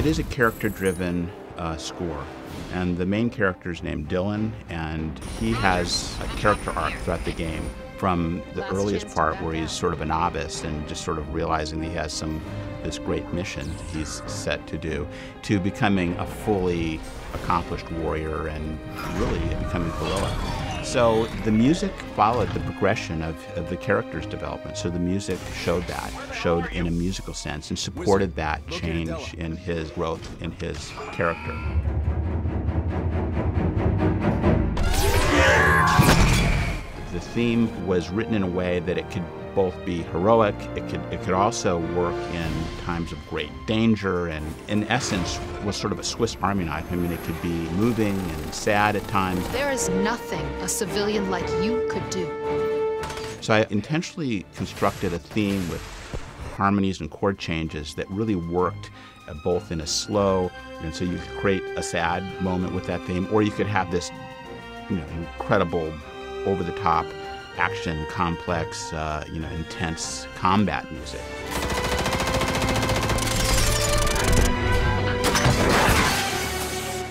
is a character-driven score, and the main character is named Dylan, and he has a character arc throughout the game, from the earliest part where he's sort of a novice and just sort of realizing that he has this great mission he's set to do, to becoming a fully accomplished warrior and really becoming heroic. So the music followed the progression of the character's development. So the music showed in a musical sense, and supported that change in his growth in his character. The theme was written in a way that it could both be heroic, it could also work in times of great danger, and in essence was sort of a Swiss Army knife. I mean, it could be moving and sad at times. There is nothing a civilian like you could do. So I intentionally constructed a theme with harmonies and chord changes that really worked both in a slow, and so you could create a sad moment with that theme, or you could have this, incredible, over-the-top, action, complex, intense combat music.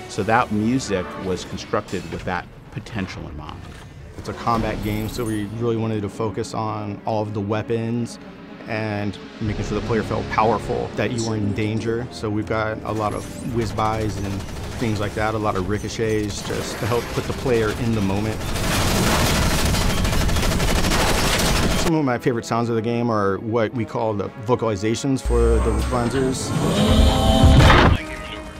So that music was constructed with that potential in mind. It's a combat game, so we really wanted to focus on all of the weapons and making sure the player felt powerful, that you were in danger. So we've got a lot of whiz-bys and things like that, a lot of ricochets, just to help put the player in the moment. Some of my favorite sounds of the game are what we call the vocalizations for the Wanzers.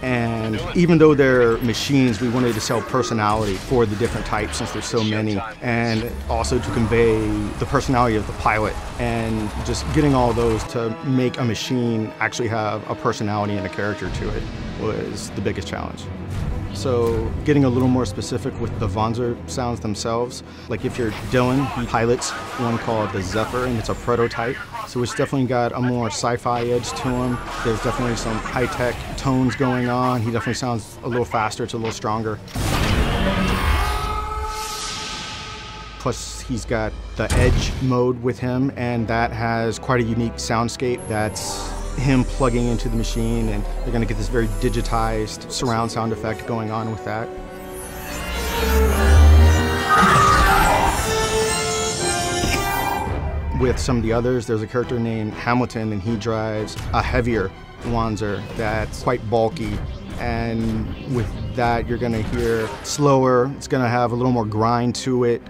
And even though they're machines, we wanted to sell personality for the different types since there's so many, and also to convey the personality of the pilot, and just getting all those to make a machine actually have a personality and a character to it was the biggest challenge. So getting a little more specific with the Wanzer sounds themselves. Like if you're Dylan, he pilots one called the Zephyr, and it's a prototype. So it's definitely got a more sci-fi edge to him. There's definitely some high-tech tones going on. He definitely sounds a little faster, it's a little stronger. Plus he's got the edge mode with him, and that has quite a unique soundscape. That's him plugging into the machine, and you're going to get this very digitized surround sound effect going on with that. With some of the others, there's a character named Hamilton, and he drives a heavier Wanzer that's quite bulky, and with that you're going to hear slower, it's going to have a little more grind to it.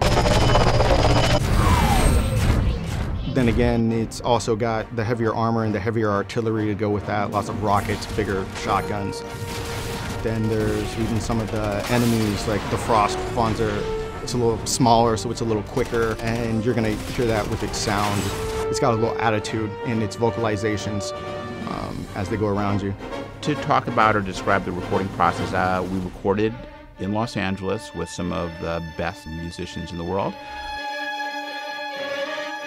Then again, it's also got the heavier armor and the heavier artillery to go with that, lots of rockets, bigger shotguns. Then there's even some of the enemies, like the Frost Wanzer. It's a little smaller, so it's a little quicker, and you're gonna hear that with its sound. It's got a little attitude in its vocalizations as they go around you. To talk about or describe the recording process, we recorded in Los Angeles with some of the best musicians in the world.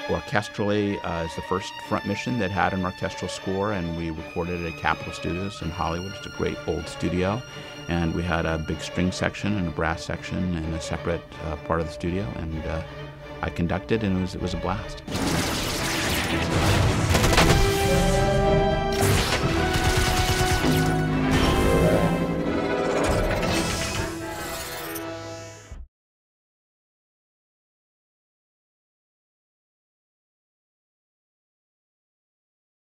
Orchestrally is the first front mission that had an orchestral score, and we recorded it at Capitol Studios in Hollywood. It's a great old studio, and we had a big string section and a brass section in a separate part of the studio, and I conducted, and it was a blast.